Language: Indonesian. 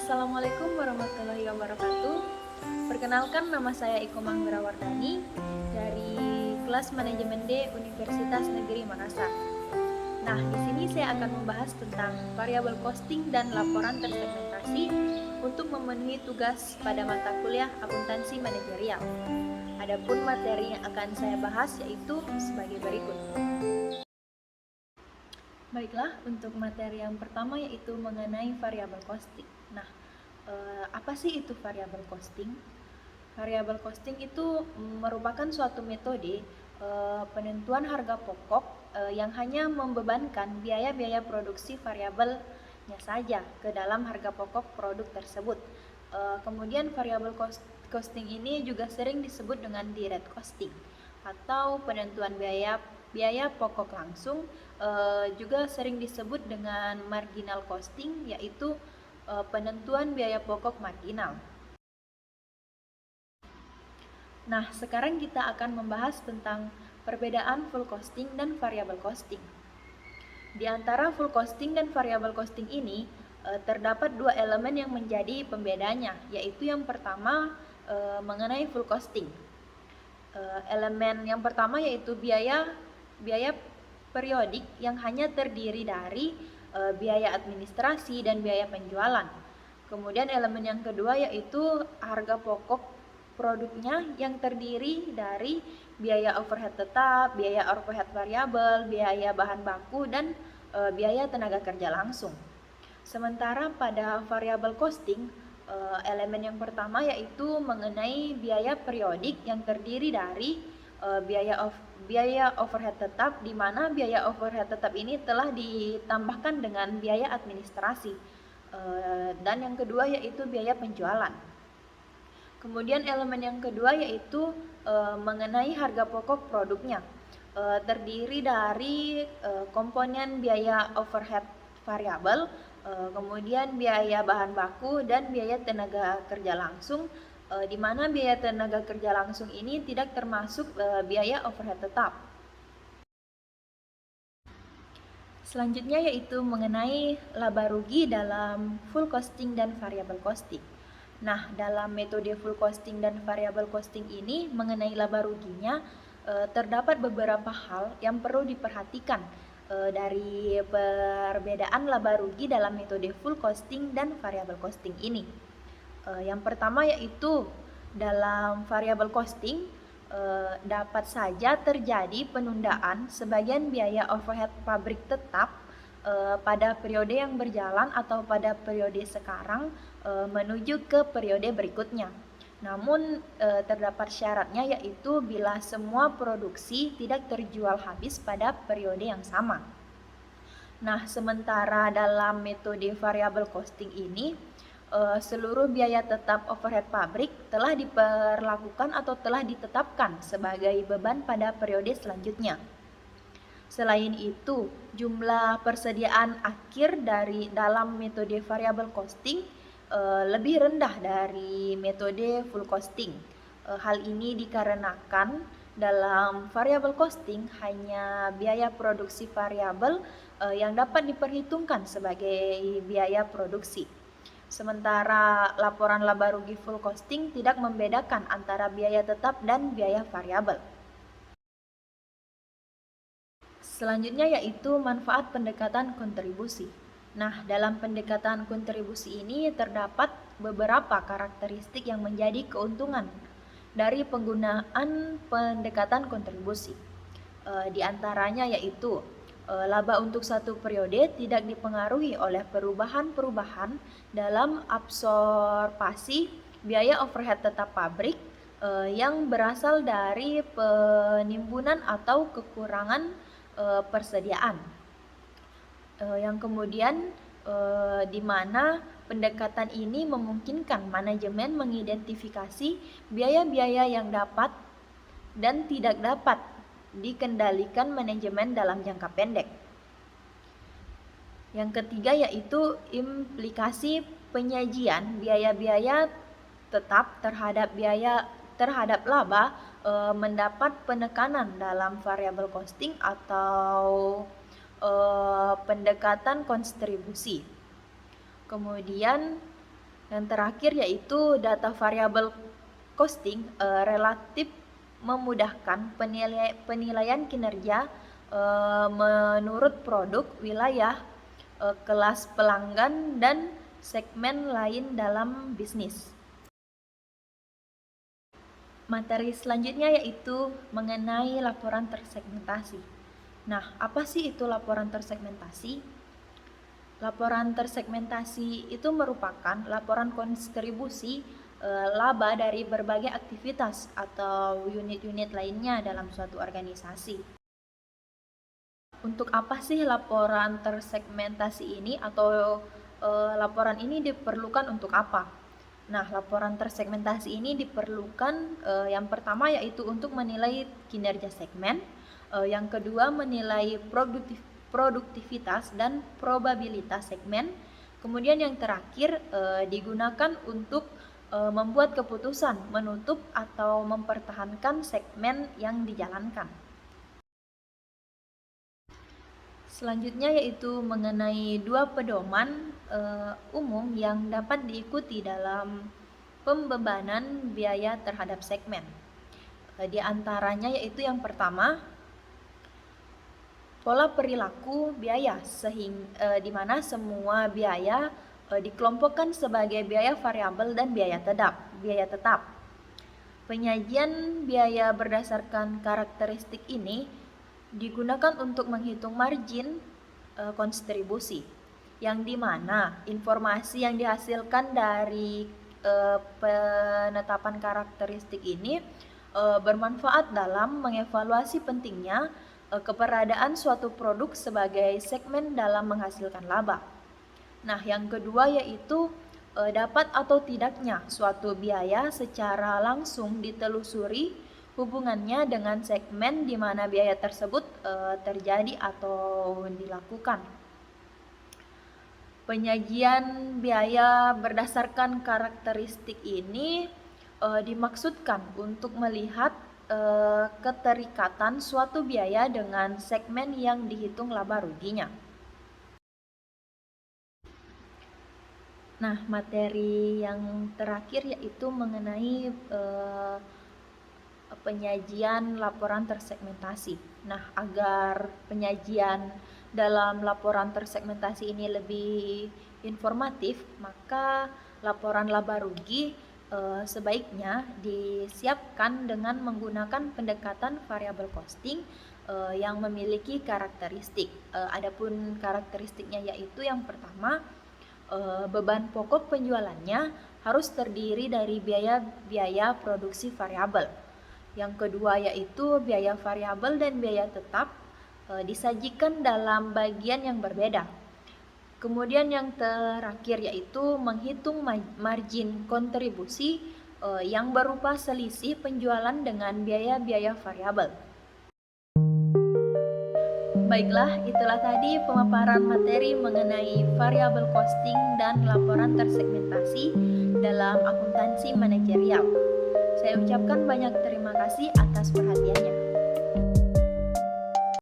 Assalamualaikum warahmatullahi wabarakatuh. Perkenalkan, nama saya Iko Manggarawardani dari kelas Manajemen D Universitas Negeri Makassar. Nah, di sini saya akan membahas tentang variabel costing dan laporan tersegmentasi untuk memenuhi tugas pada mata kuliah akuntansi manajerial. Adapun materi yang akan saya bahas yaitu sebagai berikut. Baiklah, untuk materi yang pertama yaitu mengenai variabel costing. Nah, apa sih itu variabel costing? Variabel costing itu merupakan suatu metode penentuan harga pokok yang hanya membebankan biaya-biaya produksi variabelnya saja ke dalam harga pokok produk tersebut. Kemudian variabel costing ini juga sering disebut dengan direct costing atau penentuan biaya pokok langsung, juga sering disebut dengan marginal costing, yaitu penentuan biaya pokok marginal. Nah, sekarang kita akan membahas tentang perbedaan full costing dan variable costing. Di antara full costing dan variable costing ini, terdapat dua elemen yang menjadi pembedanya, yaitu yang pertama mengenai full costing. Elemen yang pertama yaitu biaya periodik yang hanya terdiri dari biaya administrasi dan biaya penjualan. Kemudian elemen yang kedua yaitu harga pokok produknya yang terdiri dari biaya overhead tetap, biaya overhead variabel, biaya bahan baku, dan biaya tenaga kerja langsung. Sementara pada variable costing, elemen yang pertama yaitu mengenai biaya periodik yang terdiri dari biaya overhead tetap, di mana biaya overhead tetap ini telah ditambahkan dengan biaya administrasi. Dan yang kedua yaitu biaya penjualan. Kemudian elemen yang kedua yaitu mengenai harga pokok produknya, terdiri dari komponen biaya overhead variabel, kemudian biaya bahan baku, dan biaya tenaga kerja langsung, di mana biaya tenaga kerja langsung ini tidak termasuk biaya overhead tetap. Selanjutnya yaitu mengenai laba rugi dalam full costing dan variable costing. Nah, dalam metode full costing dan variable costing ini mengenai laba ruginya terdapat beberapa hal yang perlu diperhatikan dari perbedaan laba rugi dalam metode full costing dan variable costing ini. Yang pertama yaitu dalam variable costing dapat saja terjadi penundaan sebagian biaya overhead pabrik tetap pada periode yang berjalan atau pada periode sekarang menuju ke periode berikutnya. Namun terdapat syaratnya, yaitu bila semua produksi tidak terjual habis pada periode yang sama. Nah, sementara dalam metode variable costing ini seluruh biaya tetap overhead pabrik telah diperlakukan atau telah ditetapkan sebagai beban pada periode selanjutnya. Selain itu, jumlah persediaan akhir dalam metode variable costing lebih rendah dari metode full costing. Hal ini dikarenakan dalam variable costing hanya biaya produksi variabel yang dapat diperhitungkan sebagai biaya produksi. Sementara laporan laba rugi full costing tidak membedakan antara biaya tetap dan biaya variabel. Selanjutnya yaitu manfaat pendekatan kontribusi. Nah, dalam pendekatan kontribusi ini terdapat beberapa karakteristik yang menjadi keuntungan dari penggunaan pendekatan kontribusi. Di antaranya yaitu laba untuk satu periode tidak dipengaruhi oleh perubahan-perubahan dalam absorpsi biaya overhead tetap pabrik yang berasal dari penimbunan atau kekurangan persediaan. Yang kemudian di mana pendekatan ini memungkinkan manajemen mengidentifikasi biaya-biaya yang dapat dan tidak dapat dikendalikan manajemen dalam jangka pendek. Yang ketiga yaitu implikasi penyajian biaya-biaya tetap terhadap laba mendapat penekanan dalam variable costing atau pendekatan kontribusi. Kemudian Yang terakhir yaitu data variabel costing relatif memudahkan penilaian kinerja menurut produk, wilayah, kelas pelanggan, dan segmen lain dalam bisnis. Materi selanjutnya yaitu mengenai laporan tersegmentasi. Nah, apa sih itu laporan tersegmentasi? Laporan tersegmentasi itu merupakan laporan kontribusi laba dari berbagai aktivitas atau unit-unit lainnya dalam suatu organisasi. Untuk apa sih laporan tersegmentasi ini atau laporan ini diperlukan untuk apa? Nah, laporan tersegmentasi ini diperlukan yang pertama yaitu untuk menilai kinerja segmen, yang kedua menilai produktivitas dan probabilitas segmen, kemudian yang terakhir digunakan untuk membuat keputusan menutup atau mempertahankan segmen yang dijalankan. Selanjutnya yaitu mengenai dua pedoman umum yang dapat diikuti dalam pembebanan biaya terhadap segmen. Di antaranya yaitu yang pertama, pola perilaku biaya, di mana semua biaya dikelompokkan sebagai biaya variabel dan biaya tetap. Penyajian biaya berdasarkan karakteristik ini digunakan untuk menghitung margin kontribusi, yang dimana informasi yang dihasilkan dari penetapan karakteristik ini bermanfaat dalam mengevaluasi pentingnya keberadaan suatu produk sebagai segmen dalam menghasilkan laba. Nah, yang kedua yaitu dapat atau tidaknya suatu biaya secara langsung ditelusuri hubungannya dengan segmen di mana biaya tersebut terjadi atau dilakukan. Penyajian biaya berdasarkan karakteristik ini dimaksudkan untuk melihat keterikatan suatu biaya dengan segmen yang dihitung laba ruginya. Nah, materi yang terakhir yaitu mengenai penyajian laporan tersegmentasi. Nah, agar penyajian dalam laporan tersegmentasi ini lebih informatif, maka laporan laba rugi sebaiknya disiapkan dengan menggunakan pendekatan variable costing yang memiliki karakteristik. Adapun karakteristiknya yaitu yang pertama, beban pokok penjualannya harus terdiri dari biaya produksi variabel. Yang kedua yaitu biaya variabel dan biaya tetap disajikan dalam bagian yang berbeda. Kemudian yang terakhir yaitu menghitung margin kontribusi yang berupa selisih penjualan dengan biaya-biaya variabel. Baiklah, itulah tadi pemaparan materi mengenai variable costing dan laporan tersegmentasi dalam akuntansi manajerial. Saya ucapkan banyak terima kasih atas perhatiannya.